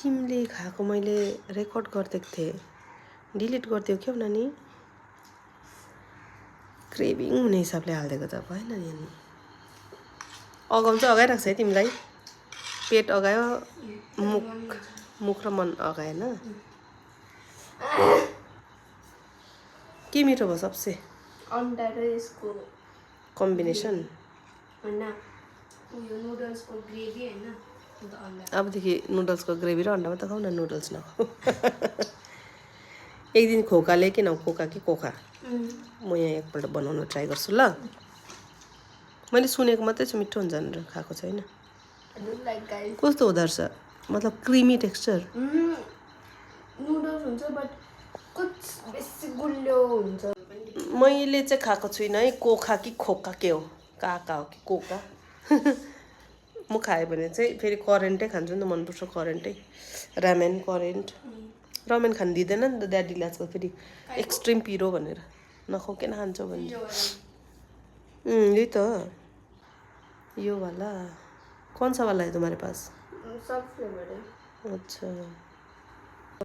तिमीले खाएको मैले रेकर्ड गरिदिएको थिएँ डिलिट गरिदियो क्या नानी क्रेभिङ हुने हिसाबले हालिदिएको त भएन नि अनि अगाउनु चाहिँ अगाइरहेको छ है तिमीलाई पेट अगायो मुख र मन अगाएन के मिठो भयो सबसे अन्डा र यसको कम्बिनेसन हैन उयो नुडल्सको ग्रेभी हैन अन्त अन्डा अबदेखि नुडल्सको ग्रेभी र अन्डा मात्रै खाऊ न नुडल्स नखाऊ एक दिन खोका ल्याइकन खोका कि कोखा म यहाँ एकपल्ट बनाउन ट्राई गर्छु ल मैले सुनेको मात्रै छु मिठो हुन्छ भनेर खाएको छैन कस्तो हुँदो रहेछ मतलब क्रिमी टेक्स्चर नुडल्स हुन्छ बट कुछ बेसी गुलियो हुन्छ मैले चाहिँ खाएको छुइनँ है कोखा कि खोका के हो काका हो कि कोका म खाएँ भने चाहिँ फेरि करेन्टै खान्छु नि त मनपर्छ करेन्टै रामेन करेन्ट रमेन खान दिँदैन नि त ड्याडीले आजकल फेरि एक्सट्रिम पिरो भनेर नखाऊ किन खान्छौ भने यही त यो वाला कौन सा वाला है तुम्हारे पास सब फ्लेवर है अच्छा